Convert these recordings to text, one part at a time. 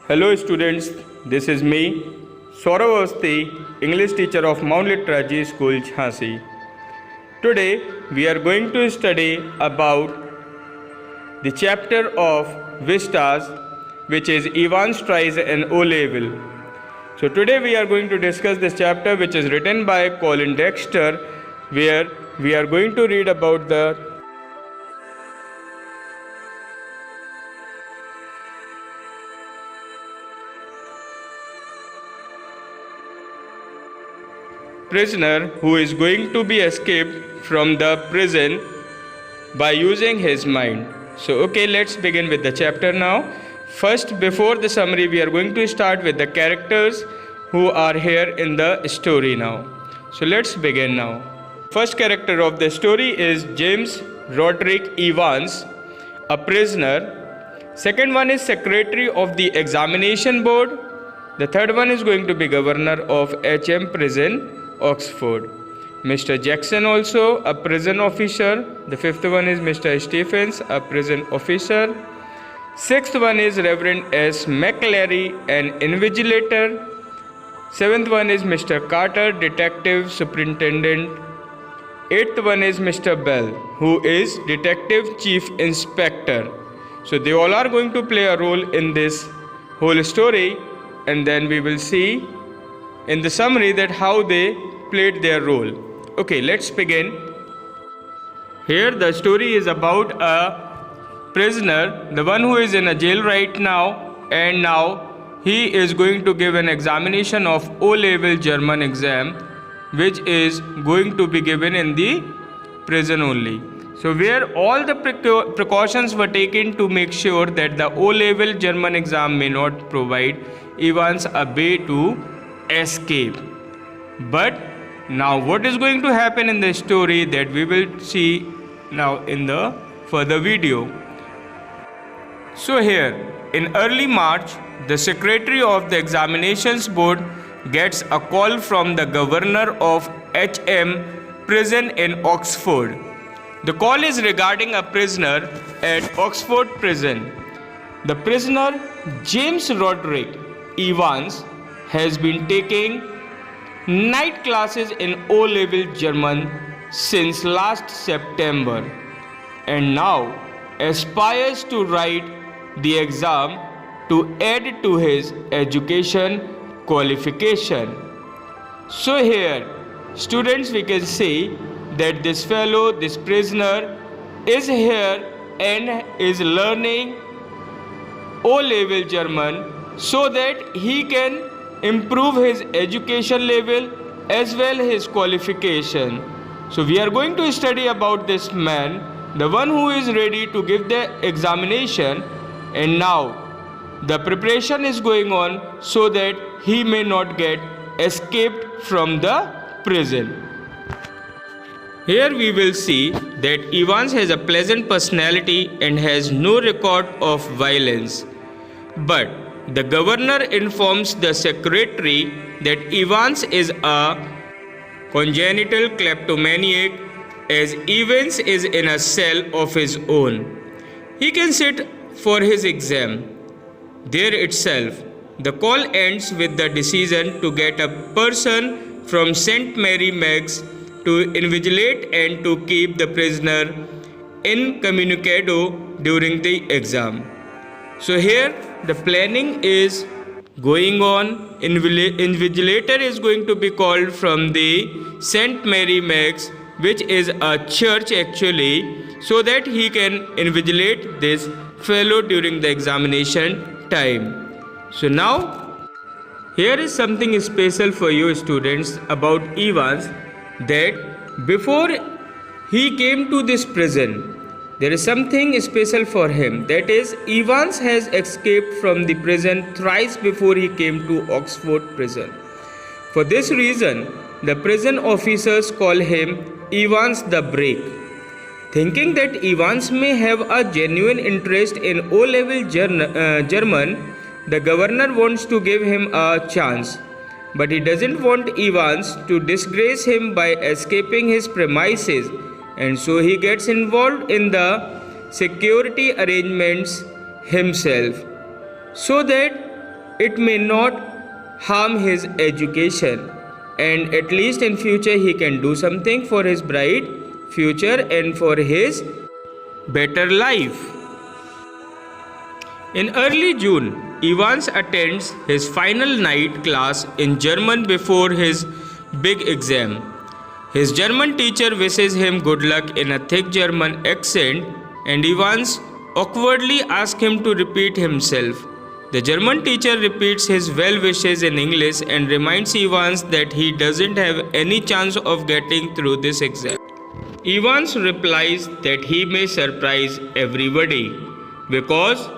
Hello students, this is me, Saurav Awasthi, English teacher of Mount Literacy School, Jhansi. Today we are going to study about the chapter of Vistas, which is Evans tries an O-level. So today we are going to discuss this chapter, which is written by Colin Dexter, where we are going to read about the prisoner who is going to be escaped from the prison by using his mind. So okay, let's begin with the chapter now. First, before the summary, we are going to start with the characters who are here in the story now. So let's begin now. First character of the story is James Roderick Evans, a prisoner. Second one is secretary of the examination board. The third one is going to be governor of HM prison, Oxford. Mr. Jackson also a prison officer. The fifth one is Mr. Stephens, a prison officer. Sixth one is Reverend S. McLary, an invigilator. Seventh one is Mr. Carter, detective superintendent. Eighth one is Mr. Bell, who is detective chief inspector. So they all are going to play a role in this whole story, and then we will see in the summary that how they played their role. Okay, let's begin. Here the story is about a prisoner, the one who is in a jail right now, and now he is going to give an examination of O-level German exam, which is going to be given in the prison only. So where all the precautions were taken to make sure that the O-level German exam may not provide Evans a way to escape. But now what is going to happen in the story, that we will see now in the further video. So here in early March, the secretary of the examinations board gets a call from the governor of HM prison in Oxford. The call is regarding a prisoner at Oxford prison. The prisoner James Roderick Evans has been taking night classes in O-level German since last September, and now aspires to write the exam to add to his education qualification. So here students, we can see that this prisoner is here and is learning O-level German so that he can improve his education level as well his qualification. So we are going to study about this man, the one who is ready to give the examination, and now the preparation is going on so that he may not get escaped from the prison. Here we will see that Evans has a pleasant personality and has no record of violence. But the governor informs the secretary that Evans is a congenital kleptomaniac, as Evans is in a cell of his own. He can sit for his exam there itself. The call ends with the decision to get a person from St. Mary Megs to invigilate and to keep the prisoner incommunicado during the exam. So here the planning is going on. Invigilator is going to be called from the St. Mary Megs, which is a church actually, so that he can invigilate this fellow during the examination time. So now here is something special for you students about Evans, that before he came to this prison, there is something special for him. That is, Evans has escaped from the prison thrice before he came to Oxford prison. For this reason, the prison officers call him Evans the Break. Thinking that Evans may have a genuine interest in O-level German, the governor wants to give him a chance. But he doesn't want Evans to disgrace him by escaping his premises, and so he gets involved in the security arrangements himself, so that it may not harm his education, and at least in future he can do something for his bright future and for his better life. In early June, Evans attends his final night class in German before his big exam. His German teacher wishes him good luck in a thick German accent, and Evans awkwardly asks him to repeat himself. The German teacher repeats his well wishes in English and reminds Evans that he doesn't have any chance of getting through this exam. Evans replies that he may surprise everybody because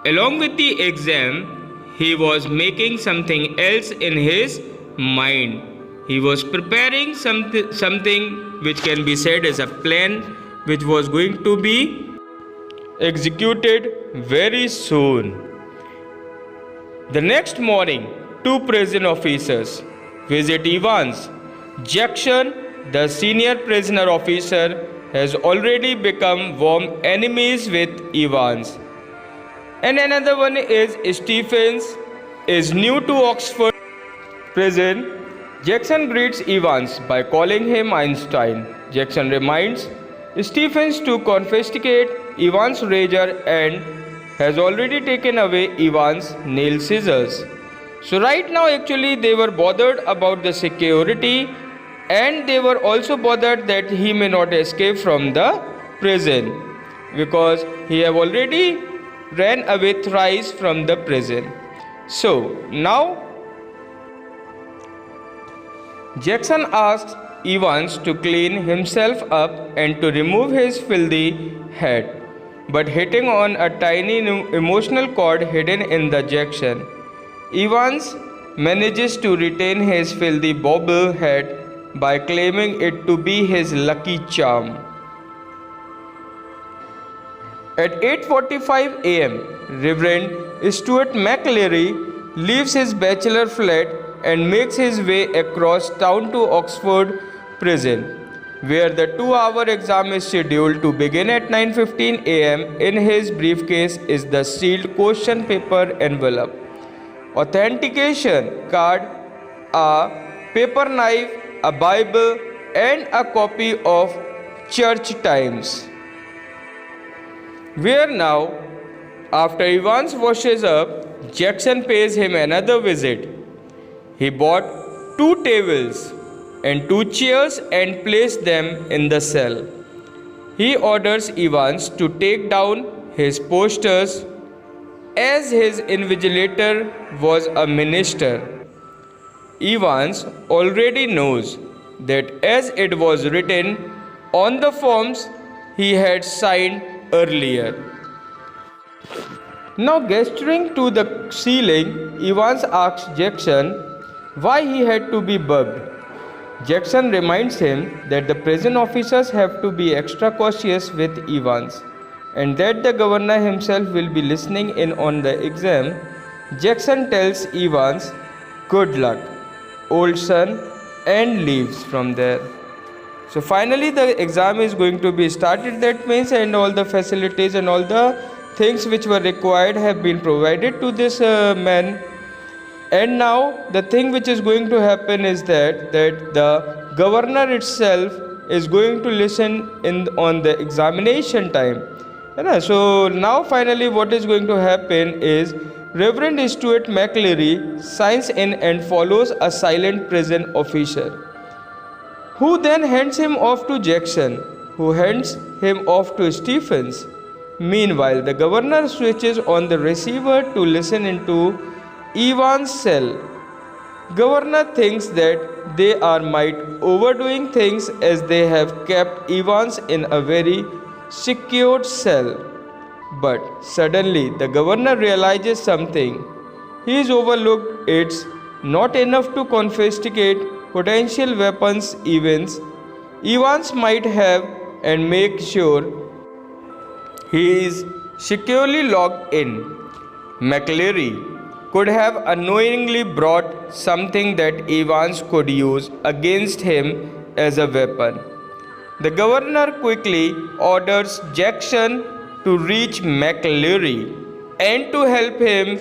along with the exam, he was making something else in his mind. He was preparing something which can be said as a plan which was going to be executed very soon. The next morning, two prison officers visit Evans. Jackson, the senior prisoner officer, has already become warm enemies with Evans. And another one is Stephens, is new to Oxford prison. Jackson greets Evans by calling him Einstein. Jackson reminds Stephens to confiscate Evans' razor and has already taken away Evans' nail scissors. So right now actually they were bothered about the security, and they were also bothered that he may not escape from the prison because he have already ran away thrice from the prison. So now Jackson asks Evans to clean himself up and to remove his filthy hat, but hitting on a tiny emotional chord hidden in the Jackson. Evans manages to retain his filthy bobble hat by claiming it to be his lucky charm. At 8:45 am, Reverend Stuart McLeary leaves his bachelor flat and makes his way across town to Oxford prison, where the 2-hour exam is scheduled to begin at 9:15 am. In his briefcase is the sealed question paper envelope, authentication card, a paper knife, a Bible, and a copy of Church Times. Where now, after Evans washes up, Jackson pays him another visit. He bought 2 tables and 2 chairs and placed them in the cell. He orders Evans to take down his posters as his invigilator was a minister. Evans already knows that as it was written on the forms he had signed earlier. Now gesturing to the ceiling, Evans asks Jackson why he had to be bugged. Jackson reminds him that the prison officers have to be extra cautious with Evans and that the governor himself will be listening in on the exam. Jackson tells Evans, "Good luck, old son," and leaves from there. So finally the exam is going to be started, that means, and all the facilities and all the things which were required have been provided to this man. And now the thing which is going to happen is that the governor itself is going to listen on the examination time. So now finally what is going to happen is Reverend Stuart McLeary signs in and follows a silent prison officer, who then hands him off to Jackson, who hands him off to Stephens. Meanwhile, the governor switches on the receiver to listen into Evans' cell. Governor thinks that they are might overdoing things as they have kept Evans in a very secured cell. But suddenly the governor realizes something. He is overlooked. It's not enough to confiscate potential weapons Evans might have and make sure he is securely logged in. McLeary could have unknowingly brought something that Evans could use against him as a weapon. The governor quickly orders Jackson to reach McLeary and to help him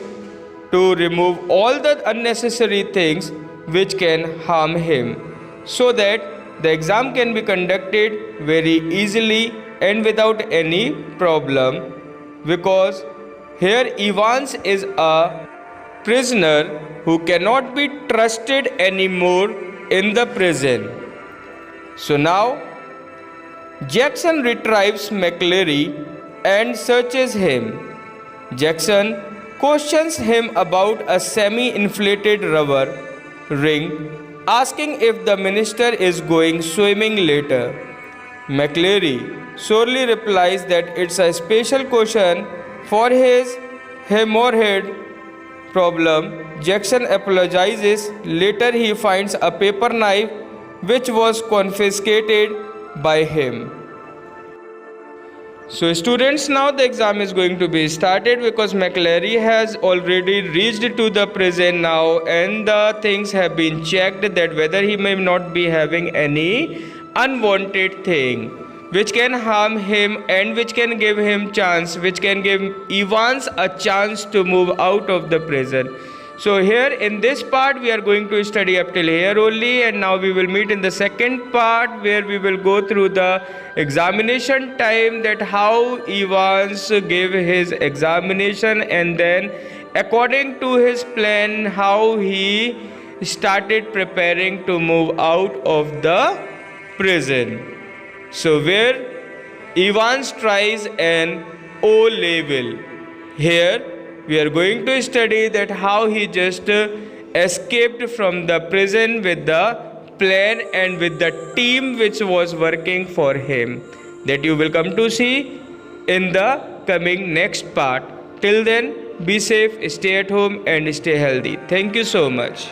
to remove all the unnecessary things which can harm him, so that the exam can be conducted very easily and without any problem, because here Evans is a prisoner who cannot be trusted anymore in the prison. So now Jackson retrieves McCleary and searches him. Jackson questions him about a semi-inflated rubber ring, asking if the minister is going swimming later. McCleary sorely replies that it's a special question for his hemorrhoid problem. Jackson apologizes. Later he finds a paper knife which was confiscated by him. So students, now the exam is going to be started because McCleary has already reached to the prison now, and the things have been checked that whether he may not be having any unwanted thing which can harm him and which can give him chance, which can give Evans a chance to move out of the prison. So here in this part we are going to study up till here only, and now we will meet in the second part where we will go through the examination time, that how Evans gave his examination, and then according to his plan how he started preparing to move out of the prison. So where Evans tries an O level, here we are going to study that how he just escaped from the prison with the plan and with the team which was working for him, that you will come to see in the coming next part. Till then, be safe, stay at home and stay healthy. Thank you so much.